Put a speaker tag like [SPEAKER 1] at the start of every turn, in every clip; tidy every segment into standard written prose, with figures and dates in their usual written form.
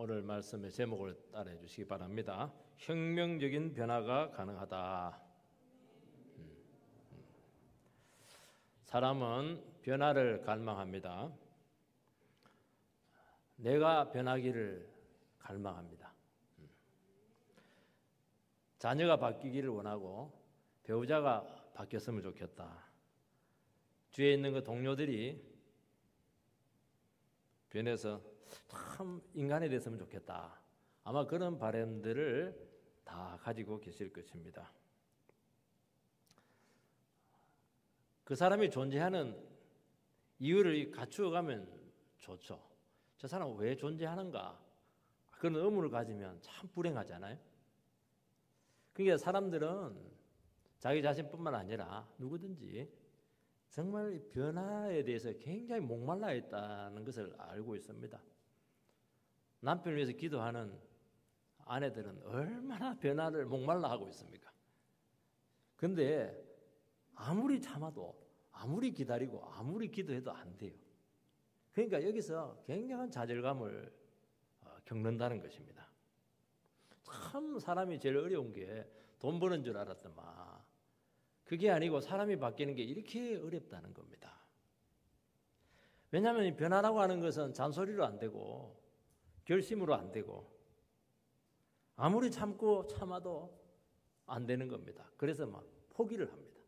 [SPEAKER 1] 오늘 말씀의 제목을 따라해 주시기 바랍니다. 혁명적인 변화가 가능하다. 사람은 변화를 갈망합니다. 내가 변하기를 갈망합니다. 자녀가 바뀌기를 원하고 배우자가 바뀌었으면 좋겠다. 주위에 있는 그 동료들이 변해서 참 인간이 됐으면 좋겠다. 아마 그런 바람들을 다 가지고 계실 것입니다. 그 사람이 존재하는 이유를 갖추어가면 좋죠. 저 사람은 왜 존재하는가? 그런 의문을 가지면 참 불행하잖아요. 그러니까 사람들은 자기 자신뿐만 아니라 누구든지 정말 변화에 대해서 굉장히 목말라 있다는 것을 알고 있습니다. 남편을 위해서 기도하는 아내들은 얼마나 변화를 목말라 하고 있습니까? 근데 아무리 참아도, 아무리 기다리고, 아무리 기도해도 안 돼요. 그러니까 여기서 굉장한 좌절감을 겪는다는 것입니다. 참 사람이 제일 어려운 게 돈 버는 줄 알았더만 그게 아니고 사람이 바뀌는 게 이렇게 어렵다는 겁니다. 왜냐하면 변화라고 하는 것은 잔소리로 안 되고 결심으로 안 되고 아무리 참고 참아도 안 되는 겁니다. 그래서 막 포기를 합니다.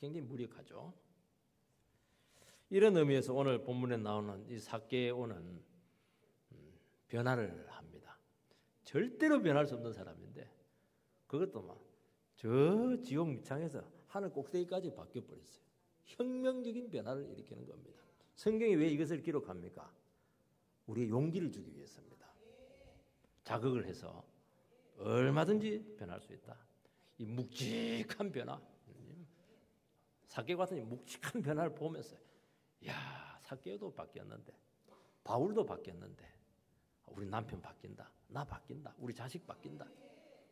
[SPEAKER 1] 굉장히 무력하죠. 이런 의미에서 오늘 본문에 나오는 이 삭개오는 변화를 합니다. 절대로 변할 수 없는 사람인데 그것도 막 저 지옥 밑창에서 하늘 꼭대기까지 바뀌어버렸어요. 혁명적인 변화를 일으키는 겁니다. 성경이 왜 이것을 기록합니까? 우리의 용기를 주기 위해서입니다. 자극을 해서 얼마든지 변할 수 있다. 이 묵직한 변화, 삭개오 같은 이 묵직한 변화를 보면서 야, 삭개오도 바뀌었는데 바울도 바뀌었는데 우리 남편 바뀐다, 나 바뀐다, 우리 자식 바뀐다.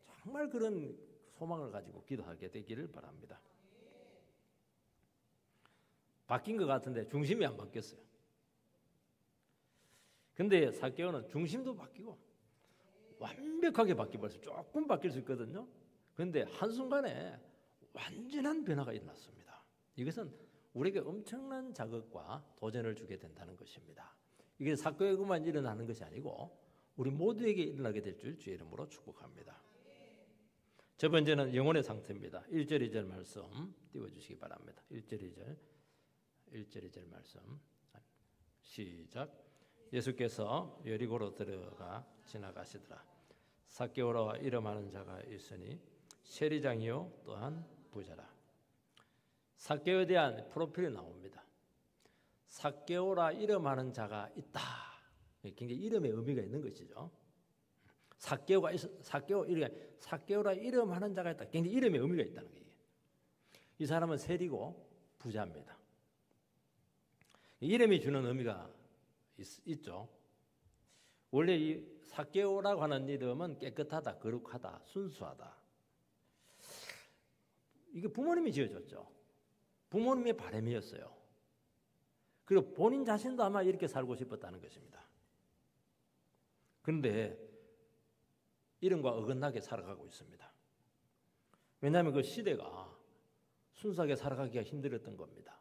[SPEAKER 1] 정말 그런 소망을 가지고 기도하게 되기를 바랍니다. 바뀐 것 같은데 중심이 안 바뀌었어요. 근데 삭개오는 중심도 바뀌고 완벽하게 바뀌어버렸어요. 조금 바뀔 수 있거든요. 그런데 한순간에 완전한 변화가 일어났습니다. 이것은 우리에게 엄청난 자극과 도전을 주게 된다는 것입니다. 이게 삭개오에게만 일어나는 것이 아니고 우리 모두에게 일어나게 될 줄 주의 이름으로 축복합니다. 첫 번째는 영혼의 상태입니다. 1절 2절 말씀 띄워주시기 바랍니다. 1절 2절 말씀 시작. 예수께서 여리고로 들어가 지나가시더라. 삭개오라 이름하는 자가 있으니 세리장이요 또한 부자라. 삭개오에 대한 프로필이 나옵니다. 삭개오라 이름하는 자가 있다. 굉장히 이름의 의미가 있는 것이죠. 삭개오라 이름하는 자가 있다. 굉장히 이름의 의미가 있다는 거예요. 이 사람은 세리고 부자입니다. 이름이 주는 의미가 있죠. 원래 이 삭개오라고 하는 이름은 깨끗하다, 거룩하다, 순수하다. 이게 부모님이 지어줬죠. 부모님의 바람이었어요. 그리고 본인 자신도 아마 이렇게 살고 싶었다는 것입니다. 그런데 이름과 어긋나게 살아가고 있습니다. 왜냐하면 그 시대가 순수하게 살아가기가 힘들었던 겁니다.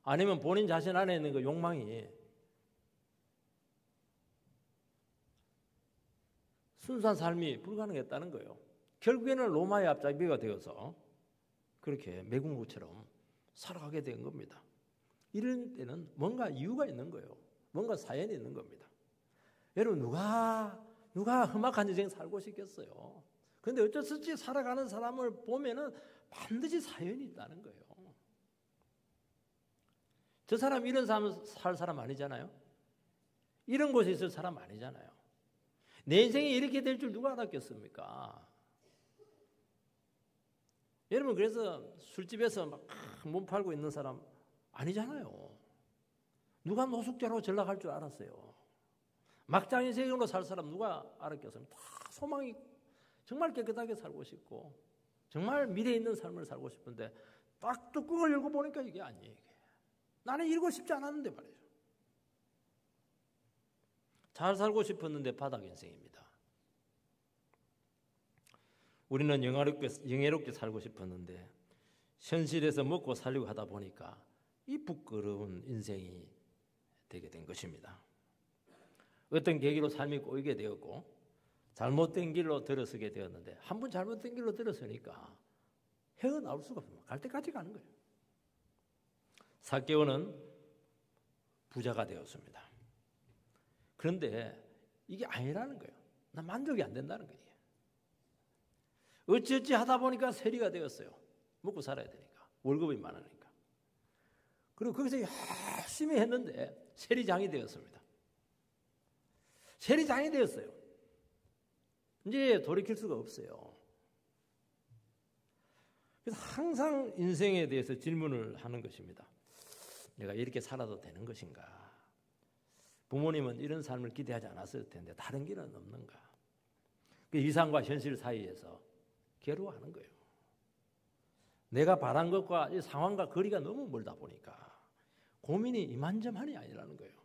[SPEAKER 1] 아니면 본인 자신 안에 있는 그 욕망이 순수한 삶이 불가능했다는 거예요. 결국에는 로마의 앞잡이가 되어서 그렇게 매국노처럼 살아가게 된 겁니다. 이런 때는 뭔가 이유가 있는 거예요. 뭔가 사연이 있는 겁니다. 여러분 누가 험악한 인생 살고 싶겠어요. 그런데 어쩔 수 없이 살아가는 사람을 보면은 반드시 사연이 있다는 거예요. 저 사람 이런 삶을 살 사람 아니잖아요. 이런 곳에 있을 사람 아니잖아요. 내 인생이 이렇게 될 줄 누가 알았겠습니까? 여러분 그래서 술집에서 막 몸 팔고 있는 사람 아니잖아요. 누가 노숙자로 전락할 줄 알았어요. 막장 인생으로 살 사람 누가 알았겠습니까? 다 소망이 정말 깨끗하게 살고 싶고 정말 미래 있는 삶을 살고 싶은데 딱 뚜껑을 열고 보니까 이게 아니에요. 이게. 나는 이러고 싶지 않았는데 말이죠. 잘 살고 싶었는데 바닥 인생입니다. 우리는 영예롭게 살고 싶었는데 현실에서 먹고 살려고 하다 보니까 이 부끄러운 인생이 되게 된 것입니다. 어떤 계기로 삶이 꼬이게 되었고 잘못된 길로 들어서게 되었는데 한 번 잘못된 길로 들어서니까 헤어나올 수가 없어요. 갈 때까지 가는 거예요. 삭개오는 부자가 되었습니다. 그런데 이게 아니라는 거예요. 나 만족이 안 된다는 거예요. 어찌어찌 하다 보니까 세리가 되었어요. 먹고 살아야 되니까. 월급이 많으니까. 그리고 거기서 열심히 했는데 세리장이 되었습니다. 세리장이 되었어요. 이제 돌이킬 수가 없어요. 그래서 항상 인생에 대해서 질문을 하는 것입니다. 내가 이렇게 살아도 되는 것인가? 부모님은 이런 삶을 기대하지 않았을 텐데 다른 길은 없는가? 그 이상과 현실 사이에서 괴로워하는 거예요. 내가 바란 것과 이 상황과 거리가 너무 멀다 보니까 고민이 이만저만이 아니라는 거예요.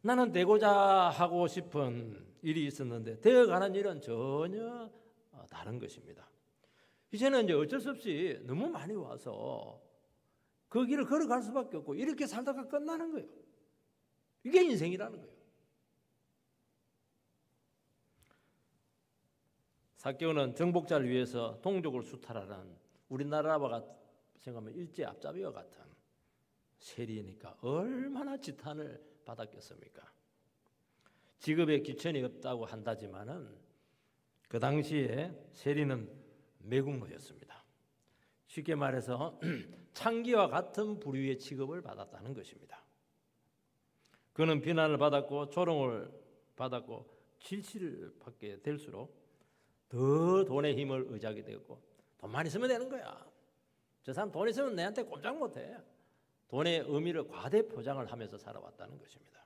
[SPEAKER 1] 나는 되고자 하고 싶은 일이 있었는데 되어가는 일은 전혀 다른 것입니다. 이제는 이제 어쩔 수 없이 너무 많이 와서 그 길을 걸어갈 수밖에 없고 이렇게 살다가 끝나는 거예요. 이게 인생이라는 거예요. 삭개오는 정복자를 위해서 동족을 수탈하는 우리나라와 생각하면 일제 앞잡이와 같은 세리니까 얼마나 지탄을 받았겠습니까? 직업에 귀천이 없다고 한다지만은 그 당시에 세리는 매국노였습니다. 쉽게 말해서 창기와 같은 부류의 취급을 받았다는 것입니다. 그는 비난을 받았고 조롱을 받았고 질시를 받게 될수록 더 돈의 힘을 의지하게 되었고 돈만 있으면 되는 거야. 저 사람 돈 있으면 내한테 꼼짝 못해. 돈의 의미를 과대 포장을 하면서 살아왔다는 것입니다.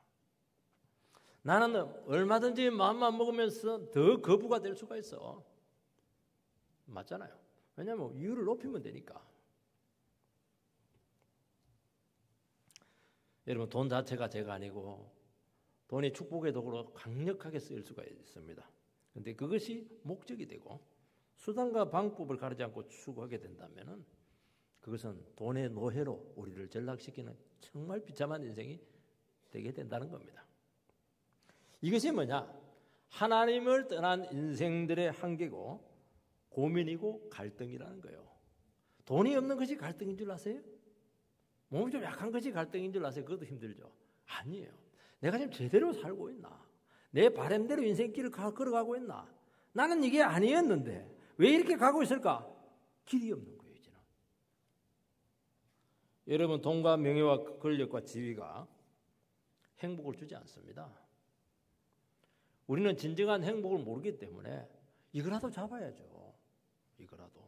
[SPEAKER 1] 나는 얼마든지 마음만 먹으면서 더 거부가 될 수가 있어. 맞잖아요. 왜냐하면 이유를 높이면 되니까. 여러분 돈 자체가 제가 아니고 돈이 축복의 도구로 강력하게 쓰일 수가 있습니다. 그런데 그것이 목적이 되고 수단과 방법을 가리지 않고 추구하게 된다면은 그것은 돈의 노예로 우리를 전락시키는 정말 비참한 인생이 되게 된다는 겁니다. 이것이 뭐냐? 하나님을 떠난 인생들의 한계고 고민이고 갈등이라는 거예요. 돈이 없는 것이 갈등인 줄 아세요? 몸이 좀 약한 것이 갈등인 줄 아세요? 그것도 힘들죠. 아니에요. 내가 지금 제대로 살고 있나? 내 바람대로 인생길을 걸어가고 있나? 나는 이게 아니었는데 왜 이렇게 가고 있을까? 길이 없는 거예요. 이제는. 여러분 돈과 명예와 권력과 지위가 행복을 주지 않습니다. 우리는 진정한 행복을 모르기 때문에 이거라도 잡아야죠. 이거라도.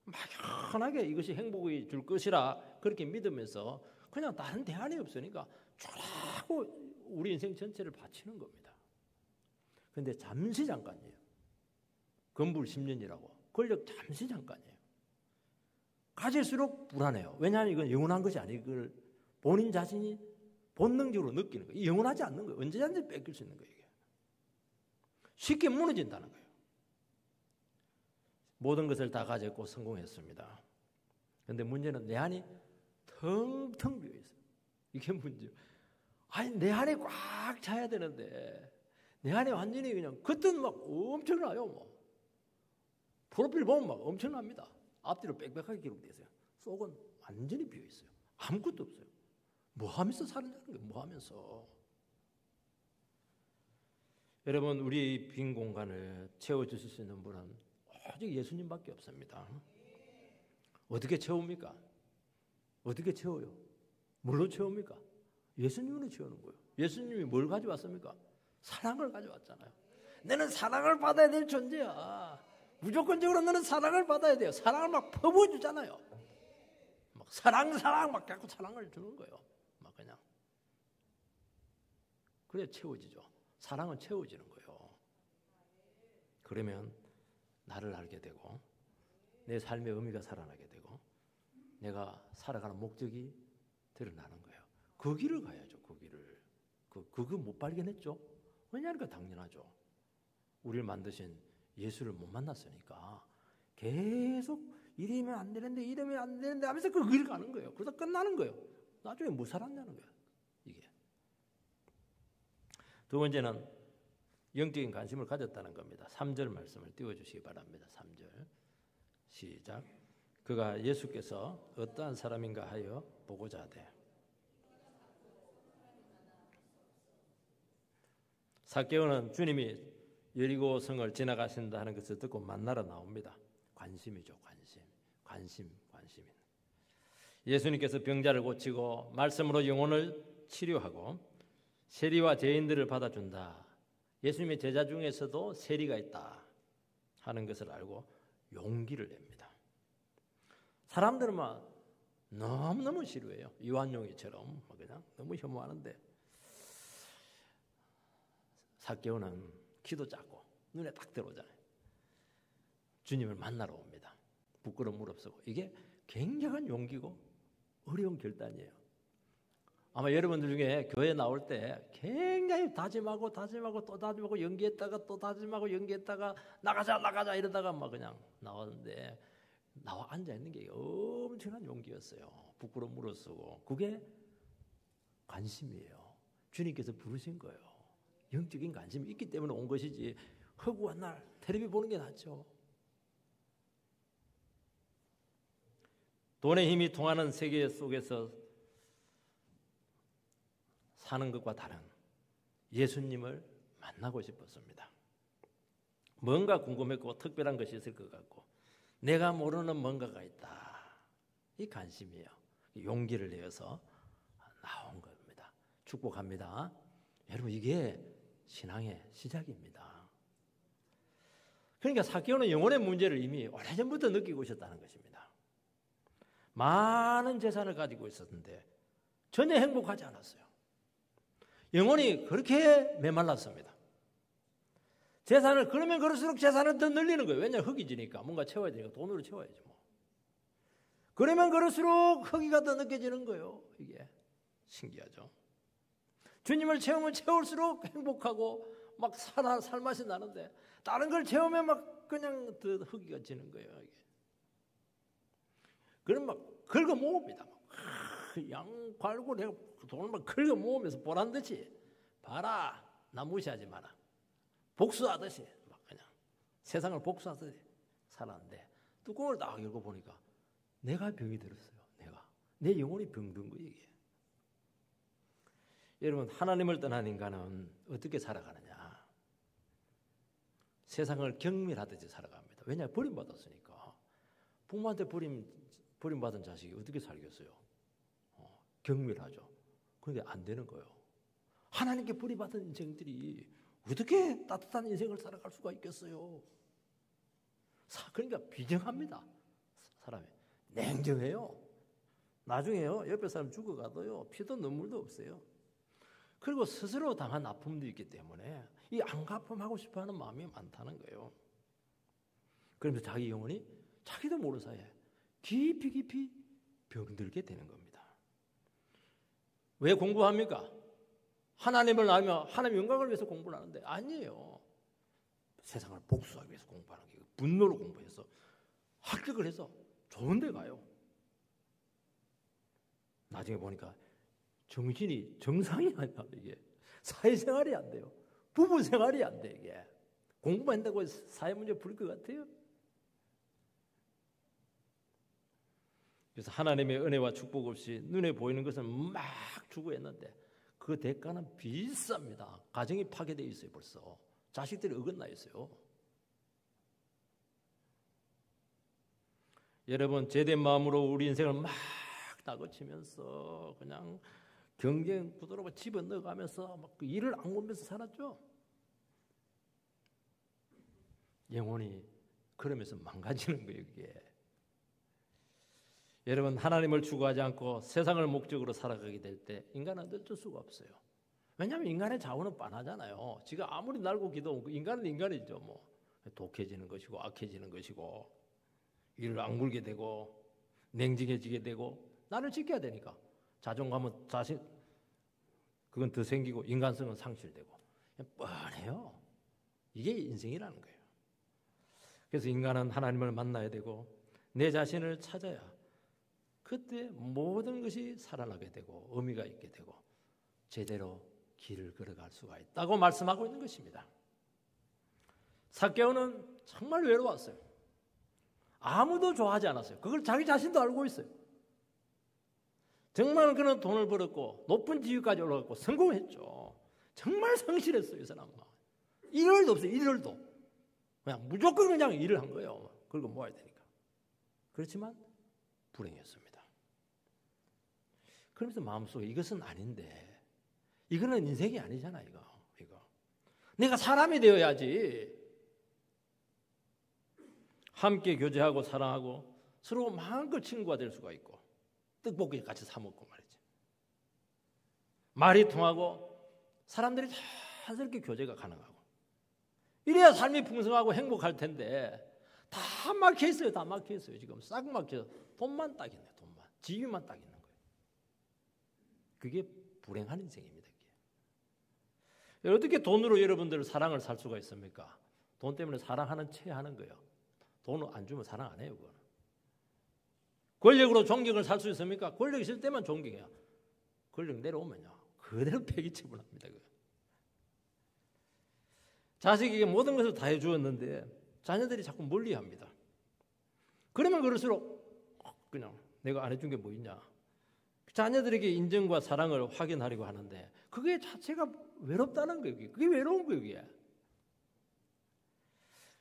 [SPEAKER 1] 막연하게 이것이 행복이 줄 것이라 그렇게 믿으면서 그냥 다른 대안이 없으니까 쫄하고 우리 인생 전체를 바치는 겁니다. 그런데 잠시 잠깐이에요. 건불 10년이라고. 권력 잠시 잠깐이에요. 가질수록 불안해요. 왜냐하면 이건 영원한 것이 아니고 이걸 본인 자신이 본능적으로 느끼는 거예요. 영원하지 않는 거예요. 언제든지 뺏길 수 있는 거예요. 이게. 쉽게 무너진다는 거예요. 모든 것을 다 가졌고 성공했습니다. 그런데 문제는 내 안이 텅텅 비어 있어요. 이게 문제예요. 아니 내 안에 꽉 차야 되는데 내 안에 완전히 그냥 겉은 막 엄청나요. 뭐. 프로필 보면 막 엄청납니다. 앞뒤로 빽빽하게 기록되어 있어요. 속은 완전히 비어 있어요. 아무것도 없어요. 뭐 하면서 사느냐는 거예요. 뭐 하면서. 여러분 우리 빈 공간을 채워주실 수 있는 분은 오직 예수님밖에 없습니다. 어떻게 채웁니까? 어떻게 채워요? 뭘로 채웁니까? 예수님으로 채우는 거예요. 예수님이 뭘 가져왔습니까? 사랑을 가져왔잖아요. 너는 사랑을 받아야 될 존재야. 무조건적으로 너는 사랑을 받아야 돼요. 사랑을 막 퍼부어주잖아요. 막 사랑 막 자꾸 사랑을 주는 거예요. 막 그냥. 그래 채워지죠. 사랑은 채워지는 거예요. 그러면 나를 알게 되고 내 삶의 의미가 살아나게 되고 내가 살아가는 목적이 드러나는 거예요. 그 길을 가야죠. 그 길을. 그거 못 발견했죠. 왜냐하니까 당연하죠. 우리를 만드신 예수를 못 만났으니까 계속 이러면 안 되는데 이러면 안 되는데 하면서 그 길 가는 거예요. 그러다 끝나는 거예요. 나중에 뭐 살았냐는 거예요. 이게. 두 번째는 영적인 관심을 가졌다는 겁니다. 3절 말씀을 띄워주시기 바랍니다. 3절 시작. 그가 예수께서 어떠한 사람인가 하여 보고자 하되. 삭개오는 주님이 여리고 성을 지나가신다 하는 것을 듣고 만나러 나옵니다. 관심이죠. 관심. 예수님께서 병자를 고치고 말씀으로 영혼을 치료하고 세리와 죄인들을 받아준다. 예수님의 제자 중에서도 세리가 있다 하는 것을 알고 용기를 냅니다. 사람들은 막 너무너무 싫어해요. 요한용이처럼 그냥 너무 혐오하는데 삭개오는 키도 작고 눈에 딱 들어오잖아요. 주님을 만나러 옵니다. 부끄러움 무릅쓰고. 이게 굉장한 용기고 어려운 결단이에요. 아마 여러분들 중에 교회 나올 때 굉장히 다짐하고 또 다짐하고 연기했다가 또 다짐하고 연기했다가 나가자 이러다가 막 그냥 나왔는데 나와 앉아 있는 게 엄청난 용기였어요. 부끄러움 무릅쓰고. 그게 관심이에요. 주님께서 부르신 거예요. 영적인 관심이 있기 때문에 온 것이지 허구한 날 텔레비 보는 게 낫죠. 돈의 힘이 통하는 세계 속에서 사는 것과 다른 예수님을 만나고 싶었습니다. 뭔가 궁금했고 특별한 것이 있을 것 같고 내가 모르는 뭔가가 있다. 이 관심이에요. 용기를 내어서 나온 겁니다. 축복합니다. 여러분 이게 신앙의 시작입니다. 그러니까 삭개오는 영혼의 문제를 이미 오래전부터 느끼고 있었다는 것입니다. 많은 재산을 가지고 있었는데 전혀 행복하지 않았어요. 영혼이 그렇게 메말랐습니다. 재산을 그러면 그럴수록 재산을 더 늘리는 거예요. 왜냐하면 흙이 지니까 뭔가 채워야 되니까 돈으로 채워야죠. 뭐. 그러면 그럴수록 흙이가 더 느껴지는 거예요. 이게 신기하죠. 주님을 채우면 채울수록 행복하고 막 살맛이 나는데 다른 걸 채우면 막 그냥 더 흙이가 지는 거예요. 이게. 그럼 막 긁어 모읍니다. 양 갈고 내가 돈을 막 긁어 모으면서 보란 듯이 봐라. 나 무시하지 마라. 복수하듯이 막 그냥 세상을 복수하듯이 살았는데 뚜껑을 딱 열고 보니까 내가 병이 들었어요. 내 영혼이 병든 거예요. 이게. 여러분 하나님을 떠난 인간은 어떻게 살아가느냐. 세상을 경멸하듯이 살아갑니다. 왜냐하면 버림받았으니까. 부모한테 버림받은 자식이 어떻게 살겠어요? 경멸하죠. 그런데 안 되는 거예요. 하나님께 버림받은 인생들이 어떻게 따뜻한 인생을 살아갈 수가 있겠어요? 그러니까 비정합니다. 사람이 냉정해요. 나중에요 옆에 사람 죽어가도요 피도 눈물도 없어요. 그리고 스스로 당한 아픔도 있기 때문에 이 안갚음하고 싶어하는 마음이 많다는 거예요. 그러면서 자기 영혼이 자기도 모르는 사이에 깊이 병들게 되는 겁니다. 왜 공부합니까? 하나님을 알며 하나님 영광을 위해서 공부를 하는데 아니에요. 세상을 복수하기 위해서 공부하는 게 분노로 공부해서 합격을 해서 좋은 데 가요. 나중에 보니까 정신이 정상이 아니야. 이게 사회생활이 안 돼요. 부부생활이 안 돼. 이게 공부만 한다고 사회 문제 풀 것 같아요. 그래서 하나님의 은혜와 축복 없이 눈에 보이는 것은 막 추구했는데 그 대가는 비쌉니다. 가정이 파괴되어 있어요. 벌써 자식들이 어긋나 있어요. 여러분 제된 마음으로 우리 인생을 막 다그치면서 그냥 경쟁 구도로 집어넣어가면서 막 그 일을 악물면서 살았죠. 영혼이 그러면서 망가지는 거예요. 이게. 여러분 하나님을 추구하지 않고 세상을 목적으로 살아가게 될 때 인간은 어쩔 수가 없어요. 왜냐하면 인간의 자원은 빤하잖아요. 지가 아무리 날고 기도 인간은 인간이죠. 뭐 독해지는 것이고 악해지는 것이고 일을 악물게 되고 냉정해지게 되고 나를 지켜야 되니까 자존감은 그건 더 생기고 인간성은 상실되고 뻔해요. 이게 인생이라는 거예요. 그래서 인간은 하나님을 만나야 되고 내 자신을 찾아야 그때 모든 것이 살아나게 되고 의미가 있게 되고 제대로 길을 걸어갈 수가 있다고 말씀하고 있는 것입니다. 삭개오는 정말 외로웠어요. 아무도 좋아하지 않았어요. 그걸 자기 자신도 알고 있어요. 정말 그는 돈을 벌었고 높은 지위까지 올라갔고 성공했죠. 정말 성실했어요. 이 사람은. 일월도 없어요. 일월도. 그냥 무조건 그냥 일을 한 거예요. 그리고 모아야 되니까. 그렇지만 불행했습니다. 그러면서 마음속에 이것은 아닌데 이거는 인생이 아니잖아. 이거. 내가 사람이 되어야지. 함께 교제하고 사랑하고 서로 마음껏 친구가 될 수가 있고 떡볶이 같이 사 먹고 말이지. 말이 통하고 사람들이 자연스럽게 교제가 가능하고 이래야 삶이 풍성하고 행복할 텐데 다 막혀 있어요. 다 막혀 있어요. 지금 싹 막혀. 돈만 딱 있네. 돈만. 지위만 딱 있는 거예요. 그게 불행한 인생입니다. 그게. 어떻게 돈으로 여러분들 사랑을 살 수가 있습니까? 돈 때문에 사랑하는 채 하는 거예요. 돈을 안 주면 사랑 안 해요. 그거는. 권력으로 존경을 살 수 있습니까? 권력 있을 때만 존경해요. 권력 내려오면요. 그대로 폐기처분합니다. 자식에게 모든 것을 다 해주었는데 자녀들이 자꾸 멀리합니다. 그러면 그럴수록 그냥 내가 안 해준 게 뭐 있냐. 자녀들에게 인정과 사랑을 확인하려고 하는데 그게 자체가 외롭다는 거예요. 그게 외로운 거예요. 그게.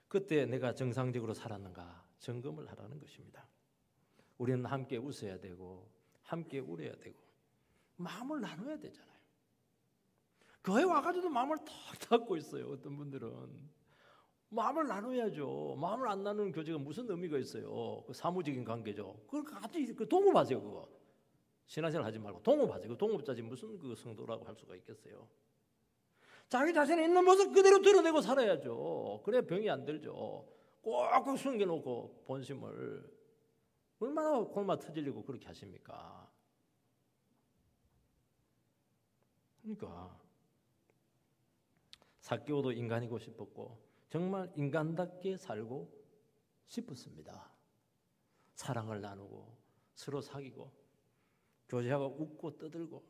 [SPEAKER 1] 그때 내가 정상적으로 살았는가 점검을 하라는 것입니다. 우리는 함께 웃어야 되고 함께 울어야 되고 마음을 나눠야 되잖아요. 교회 와가지고도 마음을 탁 닫고 있어요. 어떤 분들은. 마음을 나눠야죠. 마음을 안 나누는 교제가 무슨 의미가 있어요. 그 사무적인 관계죠. 그걸 같이 동업하세요. 그거. 신앙생활 하지 말고 동업하세요. 그 동업자지 무슨 그 성도라고 할 수가 있겠어요. 자기 자신에 있는 모습 그대로 드러내고 살아야죠. 그래야 병이 안 들죠. 꼭꼭 숨겨놓고 본심을 얼마나 골마 터지려고 그렇게 하십니까? 그러니까 삭개오도 인간이고 싶었고 정말 인간답게 살고 싶었습니다. 사랑을 나누고 서로 사귀고 교제하고 웃고 떠들고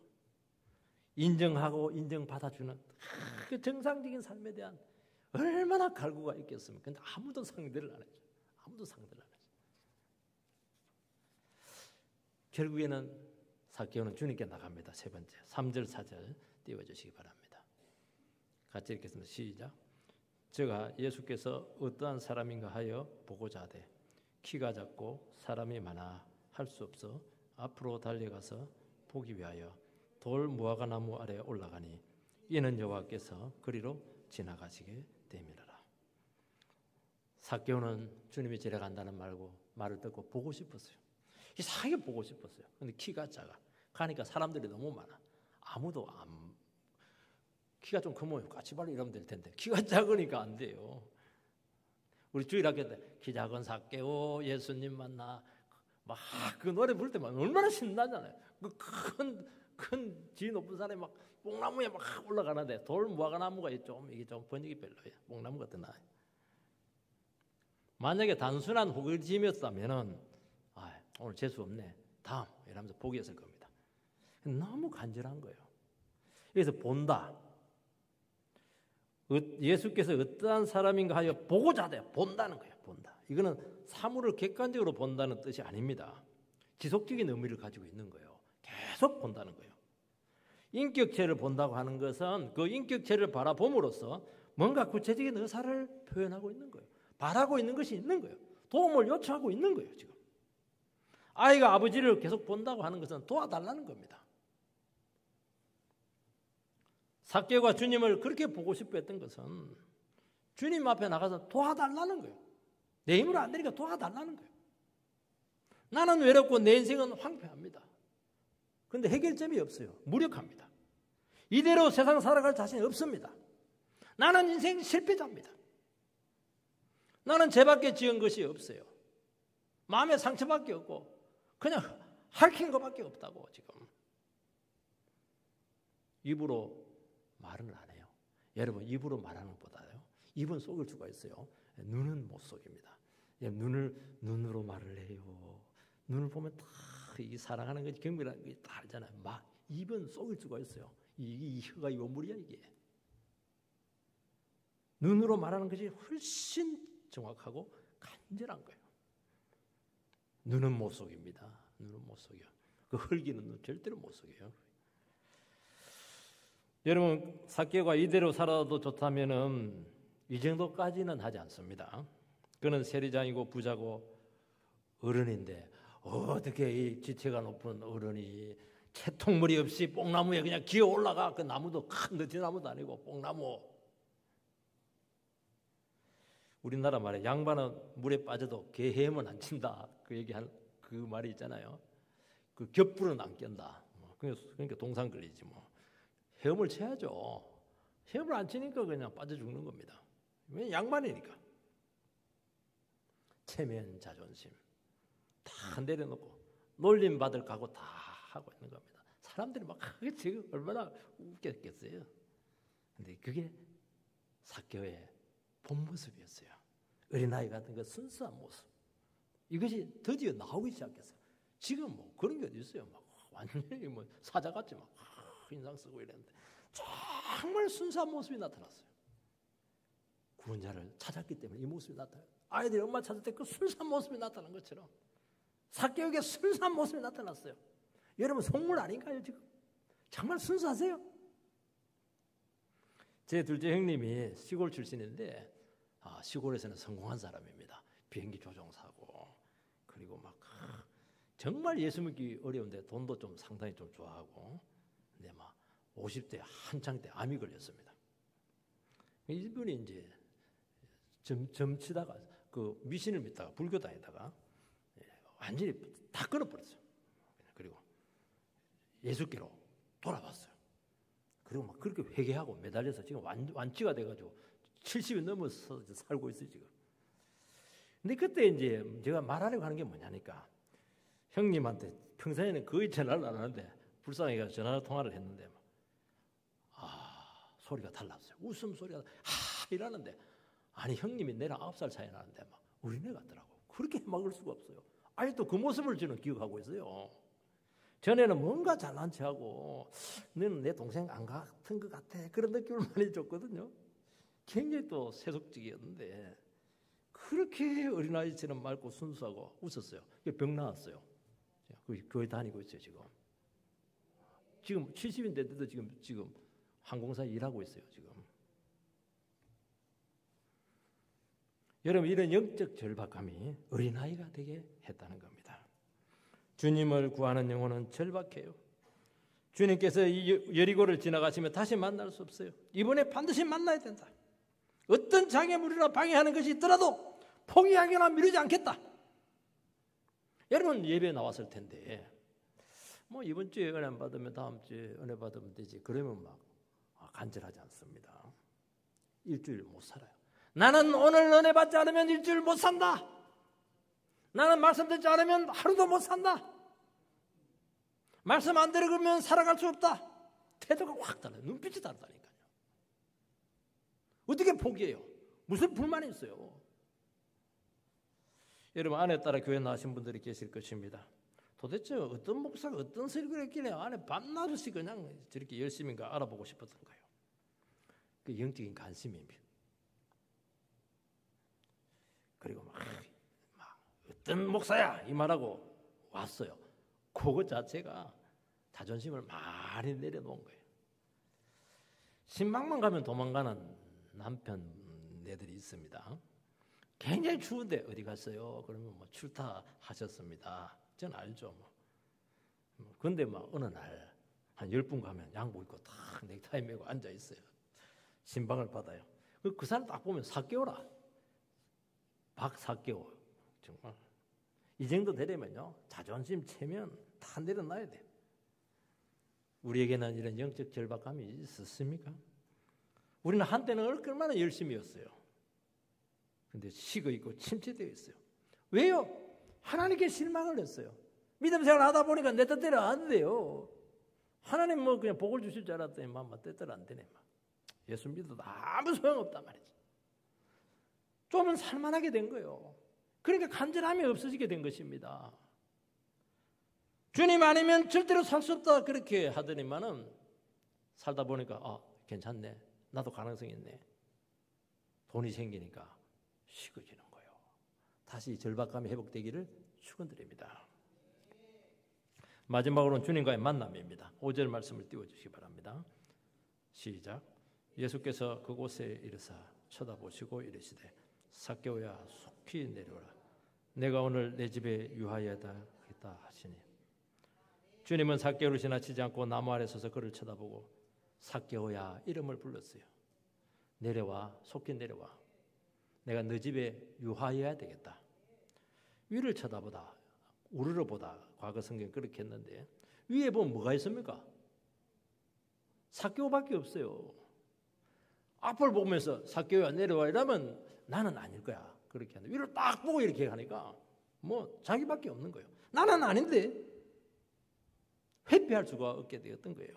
[SPEAKER 1] 인정하고 인정받아주는 그 정상적인 삶에 대한 얼마나 갈구가 있겠습니까? 근데 아무도 상대를 안 했죠. 아무도 상대를 안 했죠. 결국에는 삭개오는 주님께 나갑니다. 세 번째 3절 4절 띄워주시기 바랍니다. 같이 읽겠습니다. 시작. 저가 예수께서 어떠한 사람인가 하여 보고자 하되 키가 작고 사람이 많아 할 수 없어 앞으로 달려가서 보기 위하여 돌 무화과 나무 아래 올라가니 이는 여호와께서 그리로 지나가시게 됨이라. 삭개오는 주님이 지나간다는 말을 듣고 보고 싶었어요. 이상하게 보고 싶었어요. 근데 키가 작아. 가니까 사람들이 너무 많아. 아무도 키가 좀 크면 까치발로 이러면 될 텐데 키가 작으니까 안 돼요. 우리 주일학교 때 키 작은 삭개오 예수님 만나 막 그 노래 부를 때만 얼마나 신나잖아요. 큰 지 높은 산에 막 뽕나무에 막 올라가는데 돌 무화과 나무가 이게 좀 번역이 별로예요. 뽕나무 같은 나요. 만약에 단순한 호기심이었다면은 오늘 재수 없네. 다음 이러면서 포기했을 겁니다. 너무 간절한 거예요. 그래서 본다. 예수께서 어떠한 사람인가 하여 보고자 하되 본다는 거예요. 본다. 이거는 사물을 객관적으로 본다는 뜻이 아닙니다. 지속적인 의미를 가지고 있는 거예요. 계속 본다는 거예요. 인격체를 본다고 하는 것은 그 인격체를 바라봄으로써 뭔가 구체적인 의사를 표현하고 있는 거예요. 바라고 있는 것이 있는 거예요. 도움을 요청하고 있는 거예요. 지금 아이가 아버지를 계속 본다고 하는 것은 도와달라는 겁니다. 삭개오가 주님을 그렇게 보고 싶어 했던 것은 주님 앞에 나가서 도와달라는 거예요. 내 힘으로 안 되니까 도와달라는 거예요. 나는 외롭고 내 인생은 황폐합니다. 그런데 해결점이 없어요. 무력합니다. 이대로 세상 살아갈 자신이 없습니다. 나는 인생 실패자입니다. 나는 죄밖에 지은 것이 없어요. 마음에 상처밖에 없고 그냥 핥힌 것밖에 없다고 지금. 입으로 말을 안 해요. 여러분 입으로 말하는 것보다요. 입은 속일 수가 있어요. 눈은 못 속입니다. 눈으로 말을 해요. 눈을 보면 다 이 사랑하는 것이 경멸하는 것이 다 알잖아요. 막 입은 속일 수가 있어요. 이 혀가 요물이야 이게. 눈으로 말하는 것이 훨씬 정확하고 간절한 거예요. 눈은 못 속입니다. 눈은 못 속여. 그 흙이는 눈 절대로 못 속여요. 여러분 삭개오가 이대로 살아도 좋다면은 이 정도까지는 하지 않습니다. 그는 세리장이고 부자고 어른인데 어떻게 이 지체가 높은 어른이 채통머리 없이 뽕나무에 그냥 기어 올라가. 그 나무도 큰 느티나무도 아니고 뽕나무. 우리나라 말에 양반은 물에 빠져도 개 헤엄은 안 친다. 그 얘기한 그 말이 있잖아요. 그 겹불은 안 껴다. 그러니까 동상 걸리지 뭐. 헤엄을 쳐야죠. 헤엄을 안 치니까 그냥 빠져 죽는 겁니다. 왜? 양반이니까. 체면, 자존심 다 내려놓고 놀림 받을 각오 다 하고 있는 겁니다. 사람들이 막 그게 지금 얼마나 웃겼겠어요. 근데 그게 삭개오의 본 모습이었어요. 어린아이 같은 그 순수한 모습. 이것이 드디어 나오기 시작했어요. 지금 뭐 그런 게 어디 있어요? 막 완전히 뭐 사자같이 막 인상 쓰고 이랬는데 정말 순수한 모습이 나타났어요. 구원자를 찾았기 때문에 이 모습이 나타나요. 아이들이 엄마 찾을 때 그 순수한 모습이 나타난 것처럼 삭개오에게 순수한 모습이 나타났어요. 여러분 속물 아닌가요 지금? 정말 순수하세요? 제 둘째 형님이 시골 출신인데 시골에서는 성공한 사람입니다. 비행기 조종사고 그리고 막 정말 예수 믿기 어려운데 돈도 좀 상당히 좀 좋아하고 근데 막 50대 한창 때 암이 걸렸습니다. 이분이 이제 점치다가 그 미신을 믿다가 불교 다니다가 완전히 다 끊어버렸어요. 그리고 예수께로 돌아왔어요. 그리고 막 그렇게 회개하고 매달려서 지금 완치가 돼가지고 70이 넘어서 살고 있어요 지금. 근데 그때 이제 제가 말하려고 하는 게 뭐냐니까 형님한테 평소에는 거의 전화를 안 하는데 불쌍하게 전화 통화를 했는데 소리가 달랐어요. 웃음 소리가 이러는데 아니 형님이 내랑 9살 차이 나는데 막 어린애 같더라고. 그렇게 막을 수가 없어요. 아직도 그 모습을 저는 기억하고 있어요. 전에는 뭔가 잘난 체하고 너는 내 동생 안 같은 것 같아 그런 느낌을 많이 줬거든요. 굉장히 또 세속적이었는데 그렇게 어린아이처럼 맑고 순수하고 웃었어요. 병 나왔어요. 교회 다니고 있어요 지금 70인데도 지금 항공사에 일하고 있어요 지금. 여러분 이런 영적 절박함이 어린아이가 되게 했다는 겁니다. 주님을 구하는 영혼은 절박해요. 주님께서 이 여리고를 지나가시면 다시 만날 수 없어요. 이번에 반드시 만나야 된다. 어떤 장애물이나 방해하는 것이 있더라도 포기하거나 미루지 않겠다. 여러분 예배 나왔을 텐데 뭐 이번 주에 은혜 받으면 다음 주에 은혜 받으면 되지. 그러면 막 간절하지 않습니다. 일주일 못 살아요. 나는 오늘 은혜 받지 않으면 일주일 못 산다. 나는 말씀 듣지 않으면 하루도 못 산다. 말씀 안 들으면 살아갈 수 없다. 태도가 확 달라요. 눈빛이 다르다니까요. 어떻게 포기해요? 무슨 불만이 있어요? 여러분 안에 따라 교회 나오신 분들이 계실 것입니다. 도대체 어떤 목사가 어떤 설교를 했길래 안에 밤낮없이 그냥 저렇게 열심인가 알아보고 싶었던 거예요. 그 영적인 관심입니다. 그리고 막 어떤 목사야 이 말하고 왔어요. 그거 자체가 자존심을 많이 내려놓은 거예요. 신방만 가면 도망가는 남편네들이 있습니다. 굉장히 추운데 어디 갔어요? 그러면 뭐 출타하셨습니다. 전 알죠. 그런데 막 어느 날 한 10분 가면 양복 입고 딱 넥타이 메고 앉아 있어요. 신방을 받아요. 그 사람 딱 보면 삭개오라. 박삭개오. 정말 이 정도 되려면요 자존심 체면 다 내려놔야 돼. 우리에게는 이런 영적 절박감이 있었습니까? 우리는 한때는 얼마나 열심히였어요. 근데 식어 있고 침체되어 있어요. 왜요? 하나님께 실망을 했어요. 믿음 생활 하다 보니까 내 뜻대로 안 돼요. 하나님 뭐 그냥 복을 주실 줄 알았더니 막 뜻대로 안 되네. 막. 예수 믿어도 아무 소용없단 말이지. 좀은 살만하게 된 거예요. 그러니까 간절함이 없어지게 된 것입니다. 주님 아니면 절대로 살 수 없다 그렇게 하더니만은 살다 보니까 괜찮네. 나도 가능성이 있네. 돈이 생기니까 식어지는 거예요. 다시 절박감이 회복되기를 축원드립니다. 마지막으로는 주님과의 만남입니다. 5절 말씀을 띄워주시기 바랍니다. 시작. 예수께서 그곳에 이르사 쳐다보시고 이르시되 삭개오야 속히 내려오라. 내가 오늘 내 집에 유하여야겠다 하시니. 주님은 삭개오를 지나치지 않고 나무 아래 서서 그를 쳐다보고 삭개오야 이름을 불렀어요. 내려와, 속히 내려와. 내가 너 집에 유하여야 되겠다. 위를 쳐다보다, 우르르 보다. 과거 성경 그렇게 했는데 위에 보면 뭐가 있습니까? 삭개오밖에 없어요. 앞을 보면서 삭개오야 내려와 이러면 나는 아닐 거야. 그렇게 하는데 위를 딱 보고 이렇게 하니까 뭐 자기밖에 없는 거예요. 나는 아닌데 회피할 수가 없게 되었던 거예요.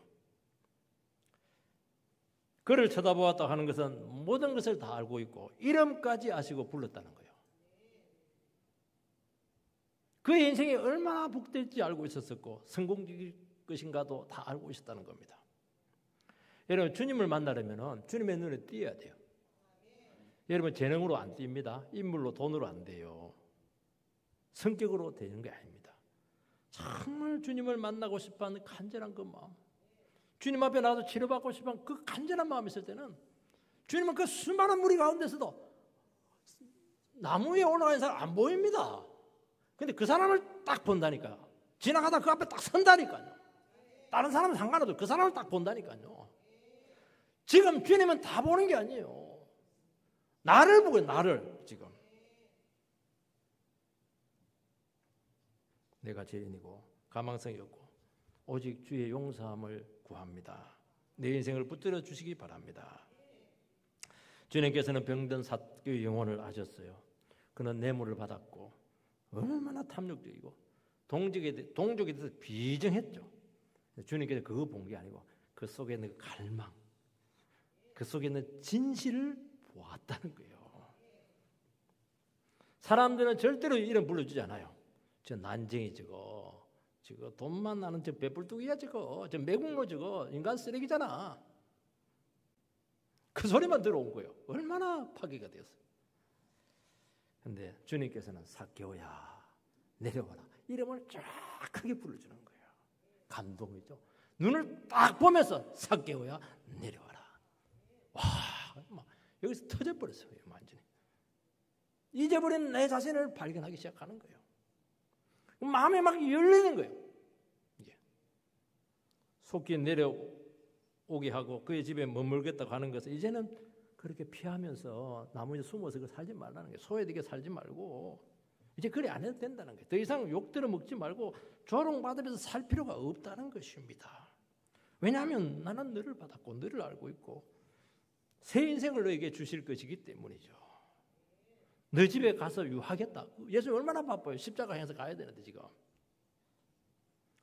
[SPEAKER 1] 그를 쳐다보았다 하는 것은 모든 것을 다 알고 있고 이름까지 아시고 불렀다는 거예요. 그의 인생이 얼마나 복될지 알고 있었었고 성공적일 것인가도 다 알고 있었다는 겁니다. 여러분 주님을 만나려면 주님의 눈에 띄어야 돼요. 여러분 재능으로 안 띕니다. 인물로 돈으로 안 돼요. 성격으로 되는 게 아닙니다. 정말 주님을 만나고 싶어하는 간절한 그 마음, 주님 앞에 나와서 치료받고 싶어하는 그 간절한 마음이 있을 때는 주님은 그 수많은 무리 가운데서도 나무 위에 올라가는 사람 안 보입니다. 근데 그 사람을 딱 본다니까요. 지나가다 그 앞에 딱 선다니까요. 다른 사람은 상관없어요. 그 사람을 딱 본다니까요. 지금 주님은 다 보는 게 아니에요. 나를 보고 나를 지금. 내가 죄인이고 가망성이 없고 오직 주의 용서함을 구합니다. 내 인생을 붙들어 주시기 바랍니다. 주님께서는 병든 삭개오의 영혼을 아셨어요. 그는 뇌물을 받았고 얼마나 탐욕적이고 동족에 대해서 비정했죠. 주님께서 그거 본 게 아니고 그 속에 있는 갈망, 그 속에 있는 진실을 보았다는 거예요. 사람들은 절대로 이름 불러주지 않아요. 저 난쟁이 저거 돈만 나는 저 배불뚝이야 저거 저 매국노 저거 인간 쓰레기잖아. 그 소리만 들어온 거예요. 얼마나 파괴가 되었어요. 그런데 주님께서는 삭개오야 내려와라 이름을 쫙 크게 불러주는 거예요. 감동이죠. 눈을 딱 보면서 삭개오야 내려와라. 와, 막 여기서 터져버렸어요. 완전히 잊어버린 내 자신을 발견하기 시작하는 거예요. 마음이 막 열리는 거예요. 이게 속히 내려오게 하고 그의 집에 머물겠다고 하는 것은 이제는 그렇게 피하면서 나무에 숨어서 살지 말라는 거예요. 소외되게 살지 말고 이제 그래 안 해도 된다는 거예요. 더 이상 욕들어 먹지 말고 조롱받으면서 살 필요가 없다는 것입니다. 왜냐하면 나는 너를 받았고 너를 알고 있고 새 인생을 너에게 주실 것이기 때문이죠. 너 집에 가서 유하겠다. 예수 얼마나 바빠요. 십자가 향해서 가야 되는데 지금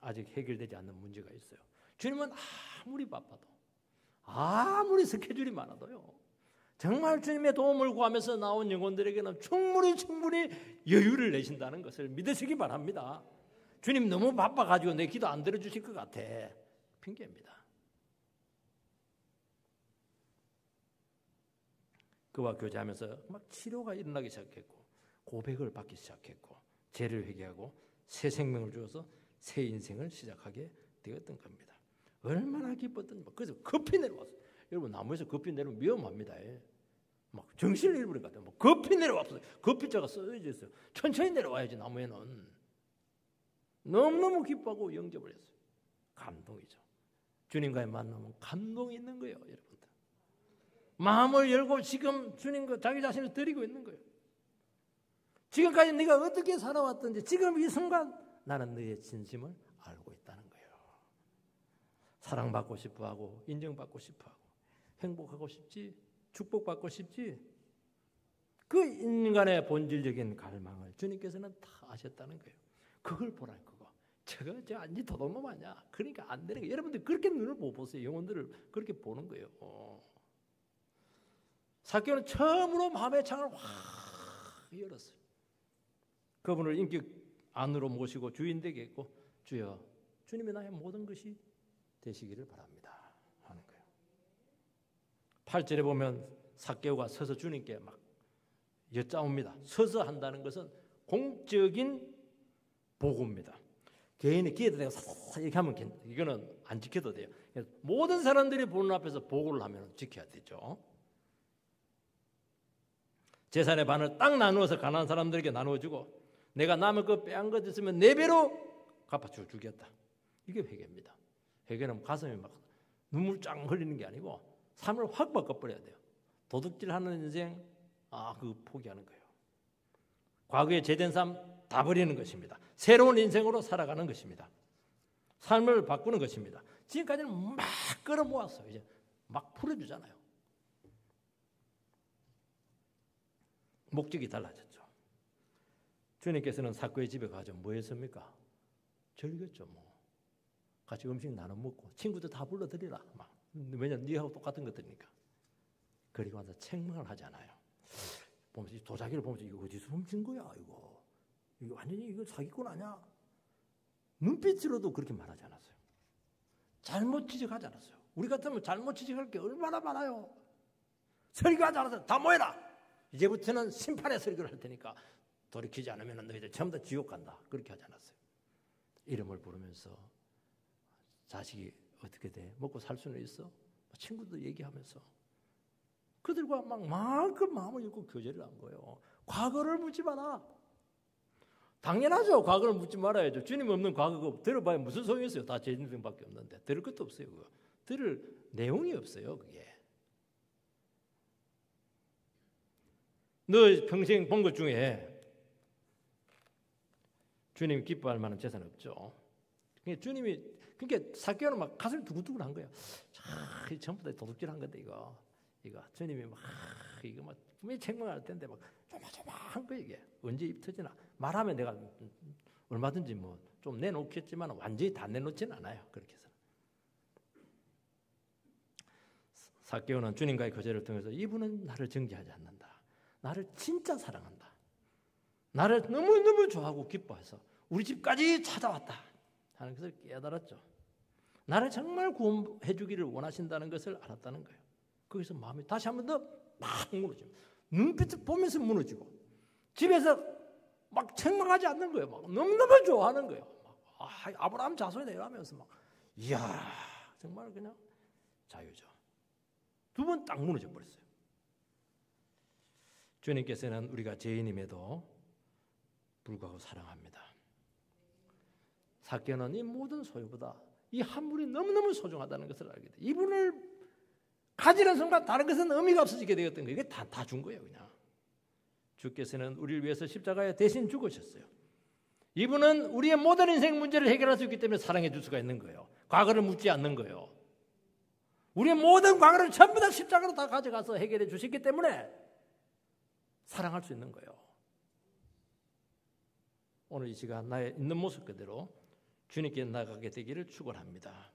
[SPEAKER 1] 아직 해결되지 않는 문제가 있어요. 주님은 아무리 바빠도 아무리 스케줄이 많아도요. 정말 주님의 도움을 구하면서 나온 영혼들에게는 충분히 여유를 내신다는 것을 믿으시기 바랍니다. 주님 너무 바빠가지고 내 기도 안 들어주실 것 같아. 핑계입니다. 그와 교제하면서 막 치료가 일어나기 시작했고 고백을 받기 시작했고 죄를 회개하고 새 생명을 주어서 새 인생을 시작하게 되었던 겁니다. 얼마나 기뻤던지 그래서 급히 내려왔어요. 여러분 나무에서 급히 내려오면 위험합니다. 막 정신을 잃어버린 것 같아요. 급히 내려왔어요. 급히자가 써져 있어요. 천천히 내려와야지. 나무에는 너무너무 기뻐하고 영접을 했어요. 감동이죠. 주님과의 만남은 감동이 있는 거예요. 여러분들 마음을 열고 지금 주님과 자기 자신을 드리고 있는 거예요. 지금까지 네가 어떻게 살아왔든지 지금 이 순간 나는 너의 진심을 알고 있다는 거예요. 사랑받고 싶어하고 인정받고 싶어하고 행복하고 싶지 축복받고 싶지 그 인간의 본질적인 갈망을 주님께서는 다 아셨다는 거예요. 그걸 보라는 거고 저 완전 도둑놈 아니야. 그러니까 안 되는 거예요. 여러분들 그렇게 눈을 못 보세요. 영혼들을 그렇게 보는 거예요. 삭개오는 처음으로 마음의 창을 확 열었어요. 그분을 인격 안으로 모시고 주인 되게 했고, 주여, 주님이 나의 모든 것이 되시기를 바랍니다 하는 거예요. 8절에 보면 삭개오가 서서 주님께 막 여짜옵니다. 서서 한다는 것은 공적인 보고입니다. 개인의 기회도 내가 이렇게 하면 이거는 안 지켜도 돼요. 모든 사람들이 보는 앞에서 보고를 하면 지켜야 되죠. 재산의 반을 딱 나누어서 가난한 사람들에게 나누어주고, 내가 남의 거 빼앗은 것 있으면 4배로 갚아주겠다. 이게 회개입니다. 회개는 가슴이 막 눈물 쫙 흘리는 게 아니고 삶을 확 바꿔버려야 돼요. 도둑질하는 인생, 그거 포기하는 거예요. 과거에 죄된 삶 다 버리는 것입니다. 새로운 인생으로 살아가는 것입니다. 삶을 바꾸는 것입니다. 지금까지는 막 끌어모았어요. 이제 막 풀어주잖아요. 목적이 달라졌죠. 주님께서는 삭개오의 집에 가서 뭐 했습니까? 즐겼죠. 뭐 같이 음식 나눠 먹고 친구들 다 불러드리라. 막. 왜냐면 니하고 똑같은 것들이니까. 그리고 와서 책망을 하잖아요. 보면서 도자기를 보면서 이거 어디서 훔친 거야 이거 완전히 이거 사기꾼 아니야? 눈빛으로도 그렇게 말하지 않았어요. 잘못 지적하지 않았어요. 우리 같으면 잘못 지적할 게 얼마나 많아요. 설교하지 않아서 다 모여라. 이제부터는 심판의 설교를 할 테니까 돌이키지 않으면 너희들 전부 다 지옥 간다. 그렇게 하지 않았어요. 이름을 부르면서 자식이 어떻게 돼? 먹고 살 수는 있어? 친구들 얘기하면서 그들과 막 마음껏 마음을 열고 교제를 한 거예요. 과거를 묻지 마라. 당연하죠. 과거를 묻지 말아야죠. 주님 없는 과거가 들어봐야 무슨 소용이 있어요. 다 제 인생밖에 없는데 들을 것도 없어요. 그거. 들을 내용이 없어요. 그게. 너 평생 본 것 중에 주님 기뻐할 만한 재산 없죠. 주님이 그러니까 삭개오는 막 가슴이 두근두근한 거예요. 전부 다 도둑질한 건데 이거 주님이 막 이거 막 분명히 책망할 텐데 막 조마조마한 거 이게 언제 입 터지나. 말하면 내가 얼마든지 뭐 좀 내놓겠지만 완전히 다 내놓지는 않아요. 그렇게 해서 삭개오는 주님과의 교제를 통해서 이분은 나를 정죄하지 않는다. 나를 진짜 사랑한다. 나를 너무너무 좋아하고 기뻐해서 우리 집까지 찾아왔다 하는 것을 깨달았죠. 나를 정말 구원해 주기를 원하신다는 것을 알았다는 거예요. 거기서 마음이 다시 한 번 더 막 무너지고 눈빛을 보면서 무너지고 집에서 막 책망하지 않는 거예요. 막 너무너무 좋아하는 거예요. 아브라함 자손이다 이러면서 막 이야 정말 그냥 자유죠. 두 번 딱 무너져 버렸어요. 주님께서는 우리가 죄인임에도 불구하고 사랑합니다. 삭개오는 이 모든 소유보다 이 한물이 너무너무 소중하다는 것을 알게 돼요. 이분을 가지는 순간 다른 것은 의미가 없어지게 되었던 거예요. 이게 다 준 거예요. 그냥. 주께서는 우리를 위해서 십자가에 대신 죽으셨어요. 이분은 우리의 모든 인생 문제를 해결할 수 있기 때문에 사랑해 줄 수가 있는 거예요. 과거를 묻지 않는 거예요. 우리의 모든 과거를 전부 다 십자가로 다 가져가서 해결해 주셨기 때문에 사랑할 수 있는 거예요. 오늘 이 시간 나의 있는 모습 그대로 주님께 나가게 되기를 축원합니다.